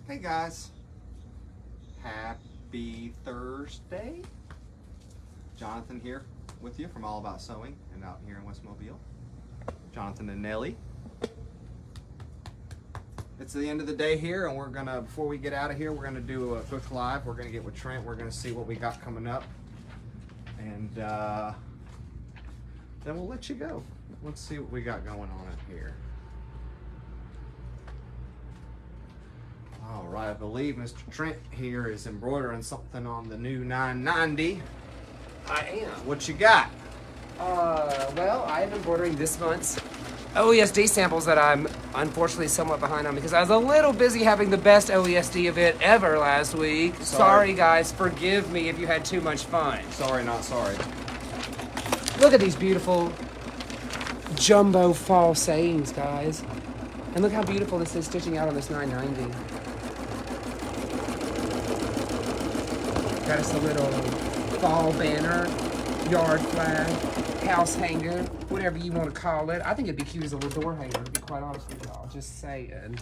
Hey guys, happy Thursday. Jonathan here with you from All About Sewing and out here in West Mobile. Jonathan and Nellie. It's the end of the day here, and we're gonna, before we get out of here, we're gonna do a quick live. We're gonna get with Trent. We're gonna see what we got coming up, and then we'll let you go. Let's see what we got going on in here. All right, I believe Mr. Trent here is embroidering something on the new 990. I am. What you got? Well, I am embroidering this month's OESD samples that I'm unfortunately somewhat behind on because I was a little busy having the best OESD event ever last week. Sorry guys, forgive me if you had too much fun. Sorry, not sorry. Look at these beautiful jumbo fall sayings, guys. And look how beautiful this is stitching out on this 990. Got us a little fall banner, yard flag, house hanger, whatever you want to call it. I think it'd be cute as a little door hanger, to be quite honest with y'all, just saying.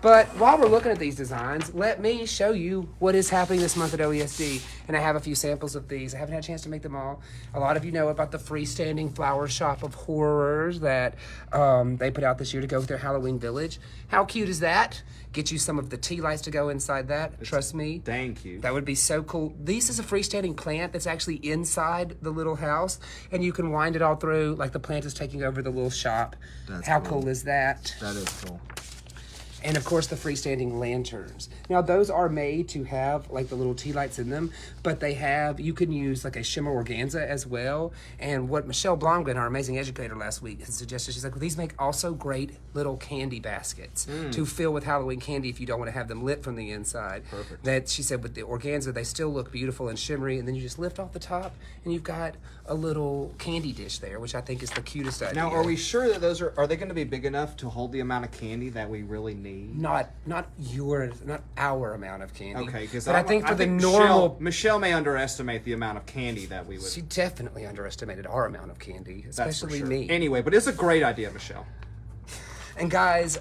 But while we're looking at these designs, let me show you what is happening this month at OESD. And I have a few samples of these. I haven't had a chance to make them all. A lot of you know about the freestanding flower shop of horrors that they put out this year to go with their Halloween village. How cute is that? Get you some of the tea lights to go inside that. Trust me. Thank you. That would be so cool. This is a freestanding plant that's actually inside the little house, and you can wind it all through like the plant is taking over the little shop. That's How cool. cool is that? That is cool. And of course the freestanding lanterns. Now those are made to have like the little tea lights in them, but they have, you can use like a shimmer organza as well. And what Michelle Blomgren, our amazing educator last week, has suggested, she's like, well, these make also great little candy baskets to fill with Halloween candy if you don't want to have them lit from the inside. Perfect. That she said with the organza, they still look beautiful and shimmery, and then you just lift off the top and you've got a little candy dish there, which I think is the cutest idea. Now, are we sure that those are they going to be big enough to hold the amount of candy that we really need? Not our amount of candy. Okay, because I think for the normal, Michelle may underestimate the amount of candy that we would. she definitely underestimated our amount of candy, That's for especially sure. me. Anyway, but it's a great idea, Michelle. And guys,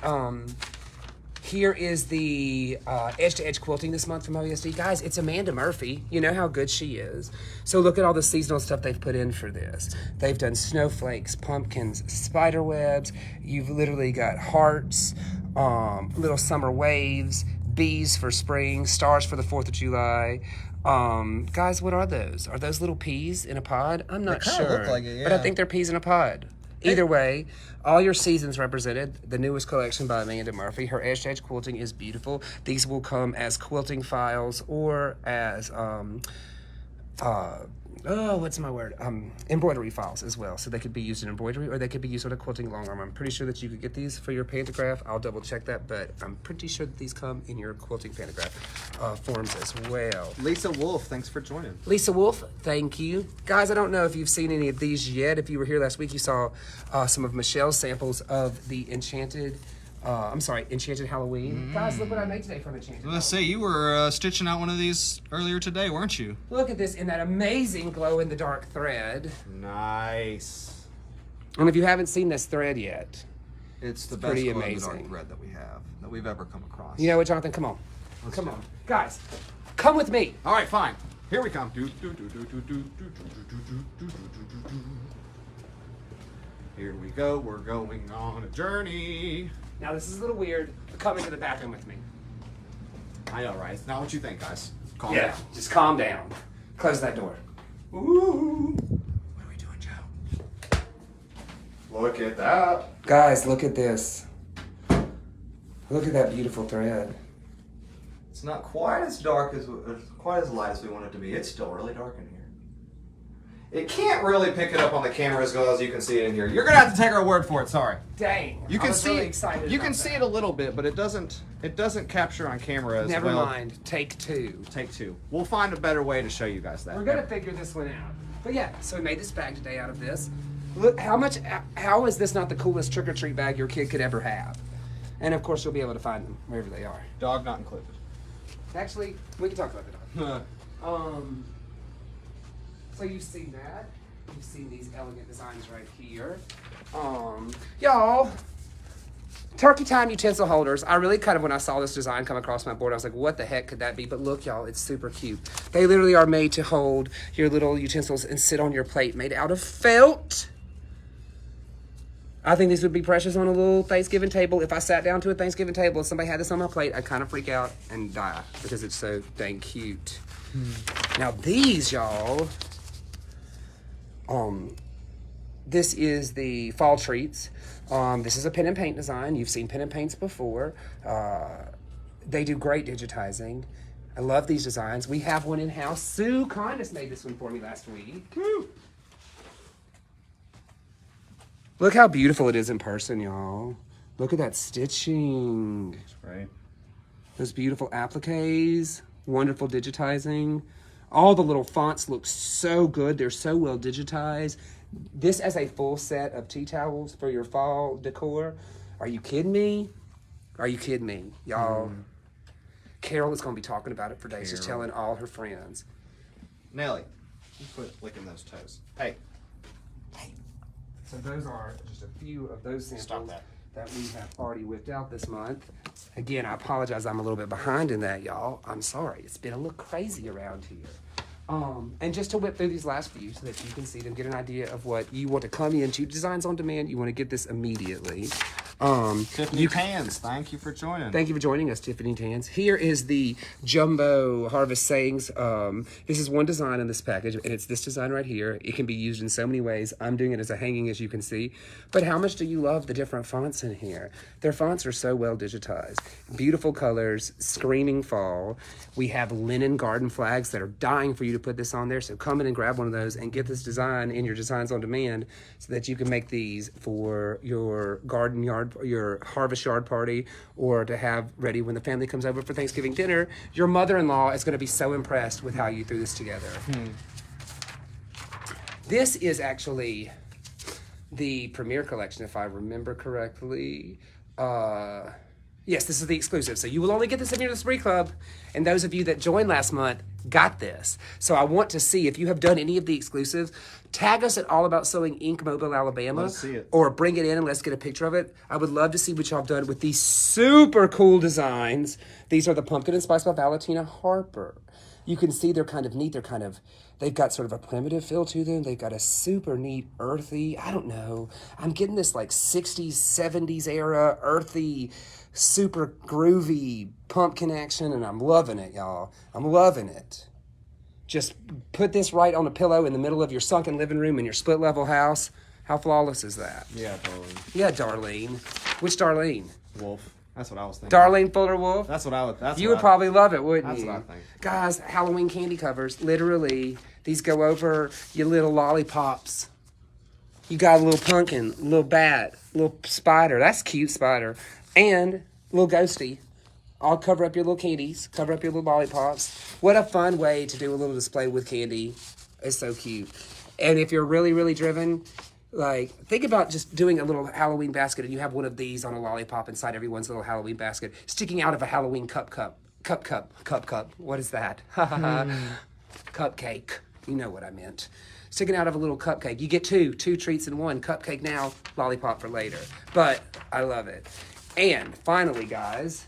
here is the edge-to-edge quilting this month from OESD. Guys, it's Amanda Murphy. You know how good she is. So look at all the seasonal stuff they've put in for this. They've done snowflakes, pumpkins, spider webs. You've literally got hearts, little summer waves, bees for spring, stars for the 4th of July. Guys, what are those? Are those little peas in a pod? I'm not kinda sure. look like it, But I yeah. think they're peas in a pod. Either way, all your seasons represented. The newest collection by Amanda Murphy. Her edge-to-edge quilting is beautiful. These will come as quilting files or as embroidery files as well. So they could be used in embroidery or they could be used on a quilting long arm. I'm pretty sure that you could get these for your pantograph. I'll double check that, but I'm pretty sure that these come in your quilting pantograph forms as well. Lisa Wolf, thanks for joining. Lisa Wolf, thank you. Guys, I don't know if you've seen any of these yet. If you were here last week, you saw some of Michelle's samples of the Enchanted Halloween. Guys, look what I made today from Enchanted Let's say you were stitching out one of these earlier today, weren't you? Look at this in that amazing glow-in-the-dark thread. Nice. And if you haven't seen this thread yet, It's the best pretty glow-in-the-dark amazing. thread that we've ever come across. you know what, Jonathan? Come on. Come do on. it. Guys, come with me. All right, fine. Here we come. Here we go. We're going on a journey. Now, this is a little weird, but come into the bathroom with me. I know, right? It's not what you think, guys. Calm Yeah, down. just calm down. Close that door. Ooh. What are we doing, Joe? Look at that. Guys, look at this. Look at that beautiful thread. It's not quite as dark as quite as light as we want it to be. It's still really dark in here. It can't really pick it up on the camera as well as you can see it in here. You're gonna have to take our word for it. Sorry. Dang. You I can was see really it. excited You about can see that. it a little bit, but it doesn't capture on camera as Never well. mind. Take two. Take two. We'll find a better way to show you guys that. We're gonna figure this one out. But yeah, so we made this bag today out of this. Look, how is this not the coolest trick-or-treat bag your kid could ever have? And of course, you'll be able to find them wherever they are. Dog not included. Actually, we can talk about the dog. So you've seen that. You've seen these elegant designs right here. Y'all, Turkey time utensil holders. I really kind of, when I saw this design come across my board, I was like, what the heck could that be? But look, y'all, it's super cute. They literally are made to hold your little utensils and sit on your plate, made out of felt. I think these would be precious on a little Thanksgiving table. If I sat down to a Thanksgiving table and somebody had this on my plate, I'd kind of freak out and die because it's so dang cute. Now these, y'all, this is the fall treats. This is a pen and paint design. You've seen pen and paints before. They do great digitizing. I love these designs. We have one in-house. Sue Condis made this one for me last week. Woo! Look how beautiful it is in person, y'all. Look at that stitching. That's right. Those beautiful appliques. Wonderful digitizing. All the little fonts look so good. They're so well digitized. This as a full set of tea towels for your fall decor. Are you kidding me? Are you kidding me? Y'all, Carol is going to be talking about it for days. She's telling all her friends. Nelly, you quit licking those toes. Hey. So those are just a few of those samples that we have already whipped out this month. Again, I apologize. I'm a little bit behind in that, y'all. I'm sorry. It's been a little crazy around here. And just to whip through these last few so that you can see them, get an idea of what you want to come into. Designs on demand, you want to get this immediately. Tiffany Tans, thank you for joining. Thank you for joining us, Tiffany Tans. Here is the Jumbo Harvest Sayings. This is one design in this package, and it's this design right here. It can be used in so many ways. I'm doing it as a hanging, as you can see. But how much do you love the different fonts in here? Their fonts are so well digitized. Beautiful colors, screaming fall. We have linen garden flags that are dying for you to put this on there, so come in and grab one of those and get this design in your Designs on Demand so that you can make these for your garden yard, your harvest yard party, or to have ready when the family comes over for Thanksgiving dinner. Your mother-in-law is going to be so impressed with how you threw this together. This is actually the Premier Collection, if I remember correctly. Yes, this is the exclusive. So you will only get this if you're in the Spree Club. And those of you that joined last month got this. So I want to see if you have done any of the exclusives. Tag us at All About Sewing Inc. Mobile, Alabama. Let's see it. Or bring it in and let's get a picture of it. I would love to see what y'all have done with these super cool designs. These are the Pumpkin and Spice by Valentina Harper. You can see they're kind of neat. They've got sort of a primitive feel to them. They've got a super neat, earthy, I don't know. I'm getting this like 60s, 70s era, earthy, super groovy pumpkin action, and I'm loving it, y'all. I'm loving it. Just put this right on a pillow in the middle of your sunken living room in your split level house. How flawless is that? Yeah, Darlene. Yeah, Darlene. Which Darlene? Wolf. That's what I was thinking. Darlene Fuller Wolf? That's what I would. You would probably love it, wouldn't you? That's what I think. Guys, Halloween candy covers. Literally, these go over your little lollipops. You got a little pumpkin, a little bat, a little spider. That's cute, spider. And a little ghosty. I'll cover up your little candies, cover up your little lollipops. What a fun way to do a little display with candy. It's so cute. And if you're really, really driven, like, think about just doing a little Halloween basket and you have one of these on a lollipop inside everyone's little Halloween basket, sticking out of a Halloween cup. What is that? Cupcake. You know what I meant. Sticking out of a little cupcake. You get two treats in one. Cupcake now, lollipop for later. But I love it. And finally, guys,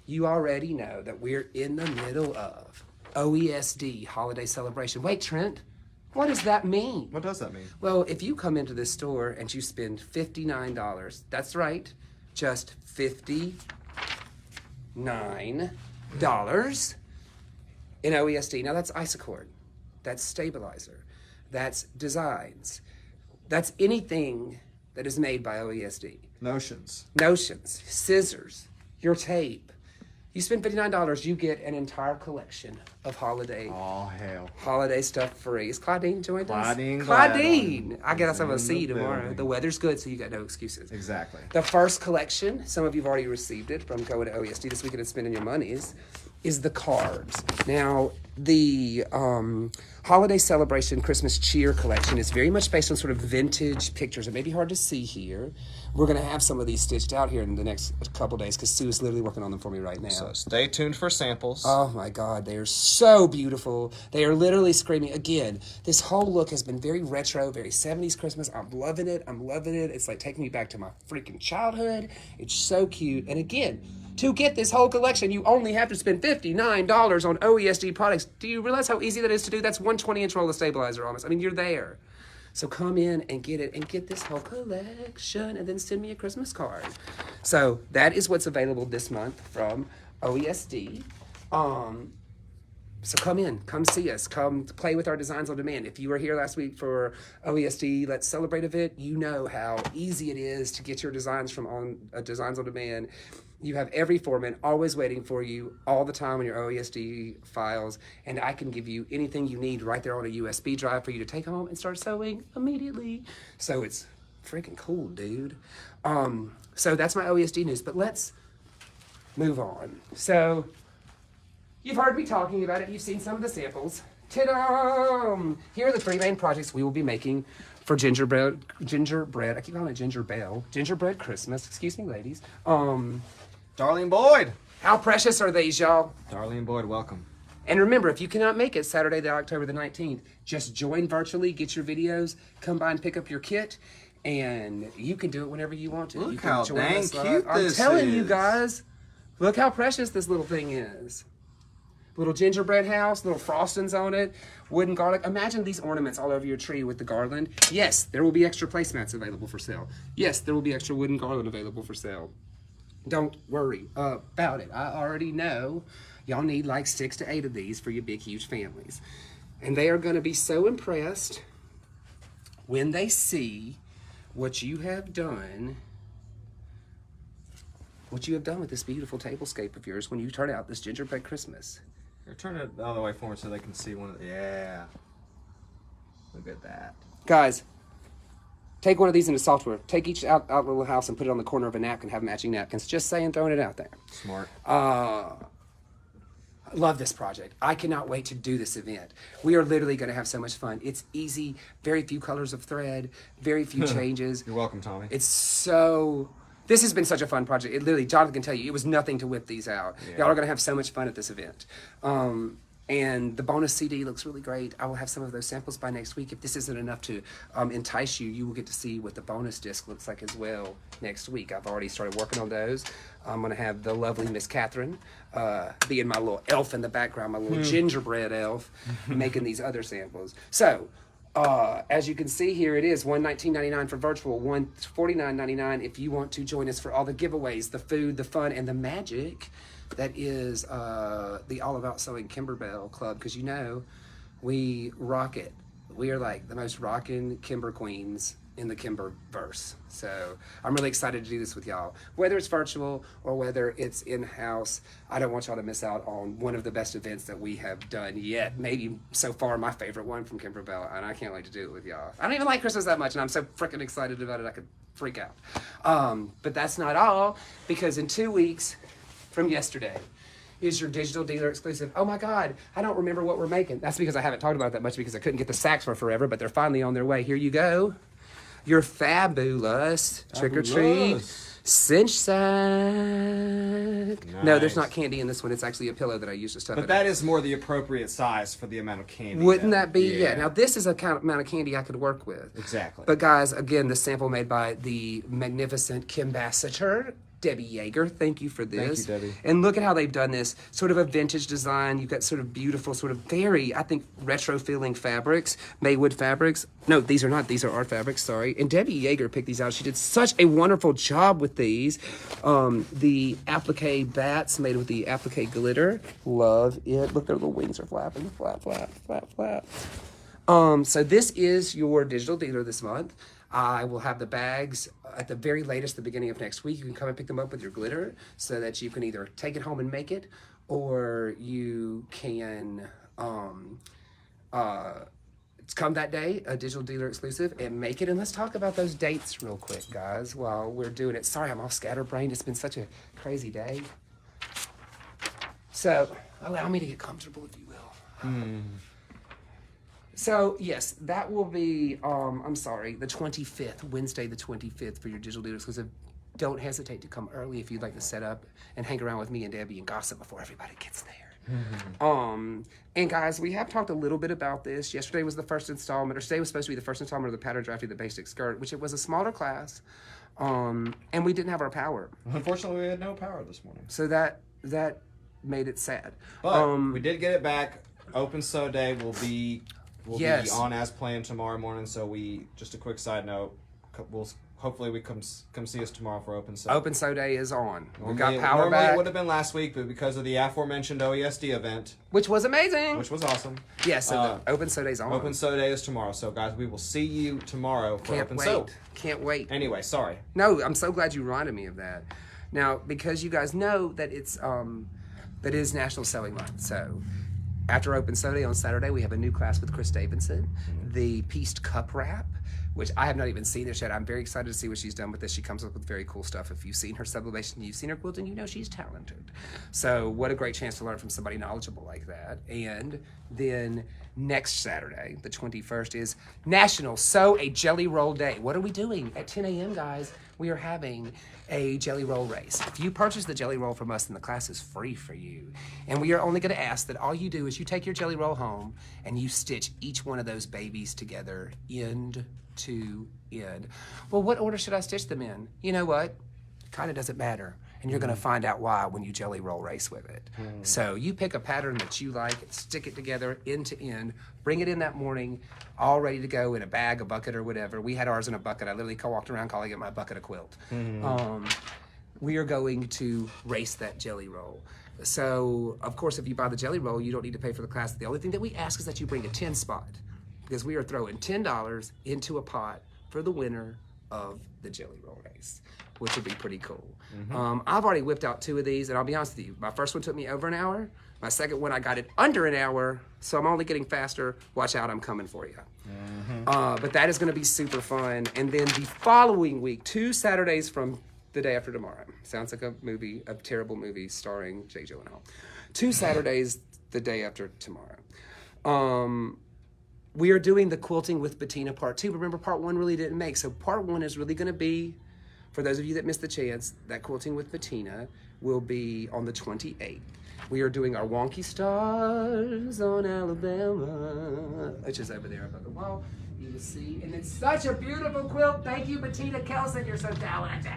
you already know that we're in the middle of OESD holiday celebration. Wait, Trent, what does that mean? What does that mean? Well, if you come into this store and you spend $59, that's right, just $59 in OESD. Now that's Isacord, that's Stabilizer, that's Designs, that's anything that is made by OESD. Notions, scissors, your tape. You spend $59, you get an entire collection of holiday stuff free. Is Claudine joined us? Claudine! I guess I'm going to see you tomorrow. The weather's good, so you got no excuses. Exactly. The first collection, some of you have already received it from going to OESD this weekend and spending your monies, is the cards. Now, the holiday celebration Christmas cheer collection. Is very much based on sort of vintage pictures. It may be hard to see here. We're going to have some of these stitched out here in the next couple days because Sue is literally working on them for me right now. So stay tuned for samples. Oh my God, they are so beautiful. They are literally screaming. Again, this whole look has been very retro, very 70s Christmas. I'm loving it. I'm loving it. It's like taking me back to my freaking childhood. It's so cute. And again, to get this whole collection, you only have to spend $59 on OESD products. Do you realize how easy that is to do? That's one 20-inch roll of stabilizer almost. I mean, you're there. So come in and get it and get this whole collection and then send me a Christmas card. So that is what's available this month from OESD. So come in, come see us, come play with our Designs on Demand. If you were here last week for OESD Let's Celebrate event, you know how easy it is to get your designs from Designs on Demand. You have every foreman always waiting for you all the time on your OESD files, and I can give you anything you need right there on a USB drive for you to take home and start sewing immediately. So it's freaking cool, dude. So that's my OESD news, but let's move on. So you've heard me talking about it. You've seen some of the samples. Ta-da! Here are the 3 main projects we will be making for gingerbread, I keep calling it gingerbread Christmas, excuse me, ladies. Darlene Boyd. How precious are these, y'all? Darlene Boyd, welcome. And remember, if you cannot make it Saturday, October the 19th, just join virtually, get your videos, come by and pick up your kit, and you can do it whenever you want to. Look you can how join dang us cute I'm this telling you is. guys, look how precious this little thing is. Little gingerbread house, little frostings on it, wooden garlic. Imagine these ornaments all over your tree with the garland. Yes, there will be extra placemats available for sale. Yes, there will be extra wooden garland available for sale. Don't worry about it. I already know y'all need like 6 to 8 of these for your big, huge families. And they are going to be so impressed when they see what you have done with this beautiful tablescape of yours when you turn out this gingerbread Christmas. Here, turn it the other way for me so they can see one of the, yeah. Look at that. Guys, take one of these into software. Take each out little house and put it on the corner of a napkin, have matching napkins. Just saying, throwing it out there. Smart. I love this project. I cannot wait to do this event. We are literally going to have so much fun. It's easy, very few colors of thread, very few changes. You're welcome, Tommy. This has been such a fun project. It literally, Jonathan can tell you, it was nothing to whip these out. Yeah. Y'all are going to have so much fun at this event. And the bonus CD looks really great. I will have some of those samples by next week. If this isn't enough to entice you, you will get to see what the bonus disc looks like as well next week. I've already started working on those. I'm going to have the lovely Miss Catherine being my little elf in the background, my little gingerbread elf, making these other samples. So, as you can see here, it is $19.99 for virtual, $49.99 if you want to join us for all the giveaways, the food, the fun, and the magic that is the All About Sewing Kimberbell Club, because you know we rock it. We are like the most rockin' Kimber queens in the Kimberverse. So I'm really excited to do this with y'all. Whether it's virtual or whether it's in-house, I don't want y'all to miss out on one of the best events that we have done yet. Maybe so far my favorite one from Kimberbell, and I can't wait to do it with y'all. I don't even like Christmas that much, and I'm so freaking excited about it I could freak out. But that's not all, because in 2 weeks from yesterday is your digital dealer exclusive. Oh my God, I don't remember what we're making. That's because I haven't talked about it that much because I couldn't get the sacks for forever, but they're finally on their way. Here you go. Your fabulous trick-or-treat cinch sack. Nice. No, there's not candy in this one. It's actually a pillow that I used to stuff But it that in. is more the appropriate size for the amount of candy. Wouldn't that be? Yeah. Yeah. Now, this is a amount of candy I could work with. Exactly. But guys, again, this sample made by the magnificent Kimbassator, Debbie Yeager. Thank you for this. Thank you, Debbie. And look at how they've done this. Sort of a vintage design. You've got sort of beautiful, sort of very, I think, retro-feeling fabrics. Maywood fabrics. No, these are not. These are our fabrics, sorry. And Debbie Yeager picked these out. She did such a wonderful job with these. The applique bats made with the applique glitter. Love it. Look, their little wings are flapping. Flap, flap, flap, flap. So this is your digital dealer this month. I will have the bags at the very latest, the beginning of next week. You can come and pick them up with your glitter so that you can either take it home and make it, or you can come that day, a digital dealer exclusive, and make it. And let's talk about those dates real quick, guys, while we're doing it. Sorry, I'm all scatterbrained. It's been such a crazy day. So allow me to get comfortable, if you will. So yes, that will be, I'm sorry, the 25th, Wednesday the 25th for your digital dealers. Because don't hesitate to come early if you'd like to set up and hang around with me and Debbie and gossip before everybody gets there. And guys, we have talked a little bit about this. Yesterday was the first installment, or today was supposed to be the first installment of the pattern drafting the basic skirt, which it was a smaller class, and we didn't have our power. Unfortunately, we had no power this morning. So that made it sad. But we did get it back. Open Sew Day will be on as planned tomorrow morning. So just a quick side note, hopefully we come see us tomorrow for Open Sew. Open Sew Day is on. We got power back. Normally it would have been last week, but because of the aforementioned OESD event, which was amazing, which was awesome. Yeah, so the Open Sew Day's on. Open Sew Day is tomorrow. So guys, we will see you tomorrow for Open Sew. Can't wait. Anyway, sorry. No, I'm so glad you reminded me of that. Now, because you guys know that it is National Sewing Month, so after Open Sew Day on Saturday, we have a new class with Chris Davidson, the Pieced Cup Wrap, which I have not even seen this yet. I'm very excited to see what she's done with this. She comes up with very cool stuff. If you've seen her sublimation, you've seen her quilting, you know she's talented. So what a great chance to learn from somebody knowledgeable like that. And then next Saturday, the 21st, is National Sew a Jelly Roll Day. What are we doing? At 10 a.m., guys, we are having a jelly roll race. If you purchase the jelly roll from us, then the class is free for you. And we are only going to ask that all you do is you take your jelly roll home and you stitch each one of those babies together end to end. Well, what order should I stitch them in? You know what? Kind of doesn't matter. And you're going to find out why when you jelly roll race with it. So you pick a pattern that you like, stick it together end to end, bring it in that morning, all ready to go in a bag, a bucket, or whatever. We had ours in a bucket. I literally walked around calling it my bucket of quilt. We are going to race that jelly roll. So, of course, if you buy the jelly roll, you don't need to pay for the class. The only thing that we ask is that you bring a 10 spot, because we are throwing $10 into a pot for the winner of the jelly roll race, which would be pretty cool. I've already whipped out 2 of these, and I'll be honest with you, my first one took me over an hour. My second one, I got it under an hour, so I'm only getting faster. Watch out, I'm coming for you. But that is going to be super fun. And then the following week, 2 Saturdays from the day after tomorrow. Sounds like a terrible movie starring Jake Gyllenhaal. 2 Saturdays the day after tomorrow. We are doing the Quilting with Bettina Part 2. Remember, Part 1 really didn't make. So Part 1 is really going to be, for those of you that missed the chance, that Quilting with Bettina will be on the 28th. We are doing our Wonky Stars on Alabama, which is over there above the wall. You will see. And it's such a beautiful quilt. Thank you, Bettina Kelson. You're so talented.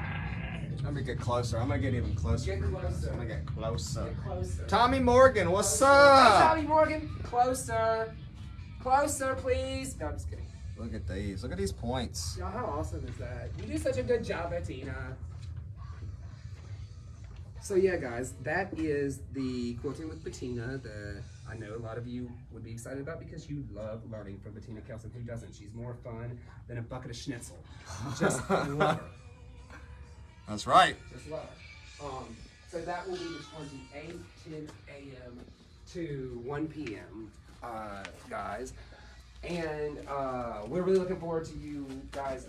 Let me get closer. I'm going to get even closer. Get closer. I'm going to get closer. Get closer. Tommy Morgan, what's Hey, up? Tommy Morgan. Closer. Closer, please. No, I'm just kidding. Look at these. Look at these points. Y'all, how awesome is that? You do such a good job, Bettina. So yeah, guys, that is the Quilting with Bettina that I know a lot of you would be excited about because you love learning from Bettina Kelson. Who doesn't? She's more fun than a bucket of schnitzel. Just love her. That's right. Just love her. So that will be the 28th, 10 a.m. to 1 p.m., guys. And we're really looking forward to you guys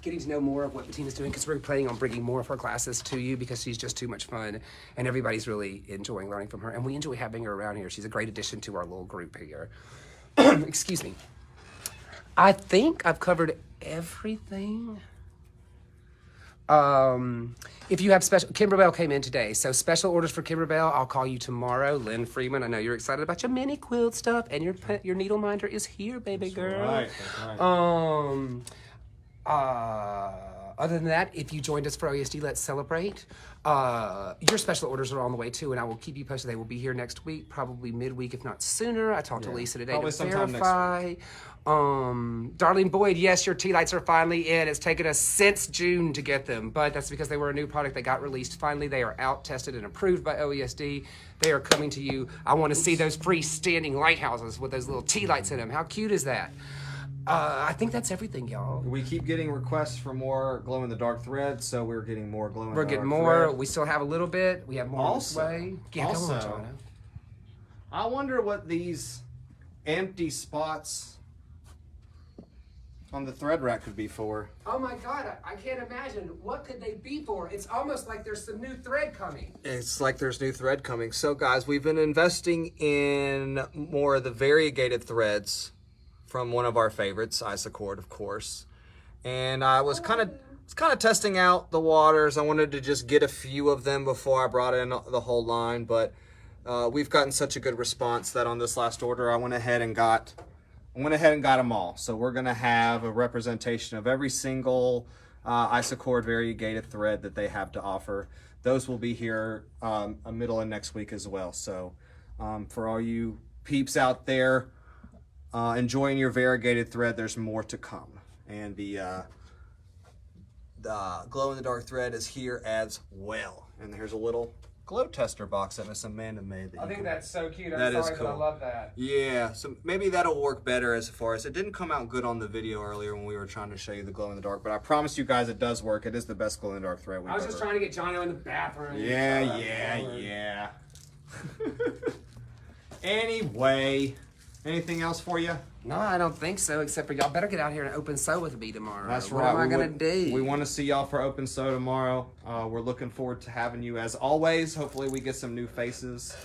getting to know more of what Bettina's doing, because we're planning on bringing more of her classes to you because she's just too much fun and everybody's really enjoying learning from her, and we enjoy having her around here. She's a great addition to our little group here. Excuse me. I think I've covered everything. If you have special, Kimberbell came in today, so special orders for Kimberbell, I'll call you tomorrow. Lynn Freeman, I know you're excited about your mini quilt stuff, and your needle minder is here, baby girl. That's right. Other than that, if you joined us for OESD Let's Celebrate, your special orders are on the way too, and I will keep you posted. They will be here next week, probably midweek, if not sooner. I talked to Lisa today to verify. Darlene Boyd, yes, your tea lights are finally in. It's taken us since June to get them, but that's because they were a new product that got released. Finally, they are out, tested, and approved by OESD. They are coming to you. I want to see those freestanding lighthouses with those little tea lights in them. How cute is that? I think that's everything, y'all. We keep getting requests for more glow-in-the-dark thread, so we're getting more glow-in-the-dark We're getting more. Thread. We still have a little bit. We have more on this way. Yeah, also, come on, Jonah. I wonder what these empty spots on the thread rack could be for. Oh my God, I can't imagine. What could they be for? It's almost like there's some new thread coming. It's like there's new thread coming. So guys, we've been investing in more of the variegated threads from one of our favorites, Isacord, of course. And I was kind of testing out the waters. I wanted to just get a few of them before I brought in the whole line, but we've gotten such a good response that on this last order, I went ahead and got them all. So we're gonna have a representation of every single Isacord Variegated Thread that they have to offer. Those will be here middle of next week as well. So for all you peeps out there enjoying your variegated thread, there's more to come. And the glow-in-the-dark thread is here as well. And here's a little glow tester box that Miss Amanda made. I think that's so cute. I'm that sorry, is cool. but I love that. Yeah, so maybe that'll work better as far as it didn't come out good on the video earlier when we were trying to show you the glow in the dark, but I promise you guys it does work. It is the best glow in the dark thread we've I was just trying to get Johnny in the bathroom. Yeah. Anyway, anything else for you? No, I don't think so, except for y'all better get out here and open sew with me tomorrow. That's what right. What am I going to do? We want to see y'all for open sew tomorrow. We're looking forward to having you as always. Hopefully we get some new faces.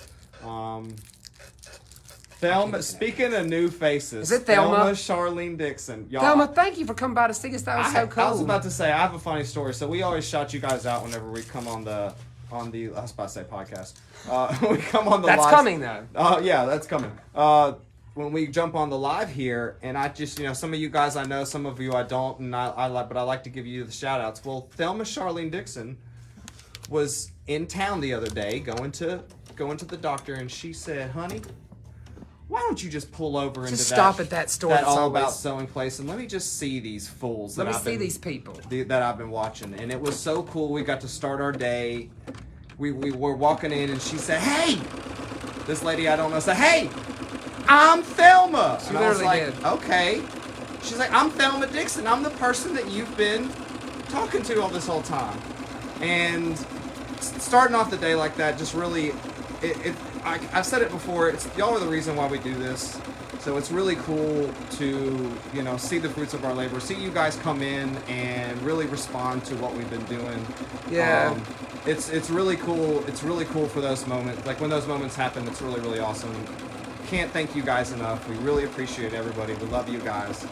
Thelma, speaking of new faces. Is it Thelma? Charlene Dixon. Thelma, thank you for coming by to see us. That was so cool. I was about to say, I have a funny story. So we always shout you guys out whenever we come on the I was about to say podcast. We come on the That's live. coming though. Yeah, that's coming. When we jump on the live here, and I just, some of you guys I know, some of you I don't, and I like to give you the shout outs. Well, Thelma Charlene Dixon was in town the other day going to the doctor, and she said, honey, why don't you just pull over into stop at that store. That all about sewing place, and let me just see these fools. Let me see these people that I've been watching. And it was so cool. We got to start our day. We were walking in, and she said, hey, this lady I don't know said, hey, I'm Thelma. She and I was literally like, did. okay. She's like, I'm Thelma Dixon. I'm the person that you've been talking to all this whole time. And starting off the day like that just really, I've said it before, y'all are the reason why we do this. So it's really cool to, see the fruits of our labor, see you guys come in and really respond to what we've been doing. Yeah. It's really cool. It's really cool for those moments. Like when those moments happen, it's really, really awesome. Can't thank you guys enough. We really appreciate everybody. We love you guys.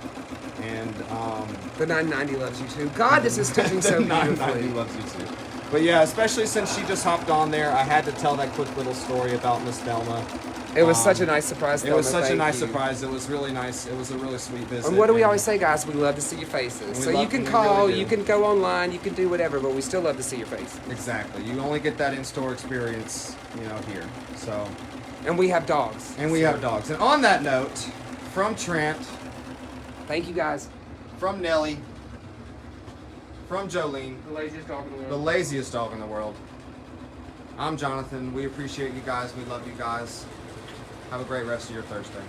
And the 990 loves you too. God, this is touching so beautifully. 990 loves you too. But yeah, especially since she just hopped on there, I had to tell that quick little story about Miss Thelma. It was such a nice surprise, Thelma. It was such a nice Thank you. surprise. It was really nice. It was a really sweet visit. And what do we always say, guys? We love to see your faces. So you can call, you can go online, you can do whatever, but we still love to see your face. Exactly. You only get that in-store experience, here. So. And we have dogs. And we have dogs. And on that note, from Trent. Thank you, guys. From Nellie. From Jolene. The laziest dog in the world. The laziest dog in the world. I'm Jonathan. We appreciate you guys. We love you guys. Have a great rest of your Thursday.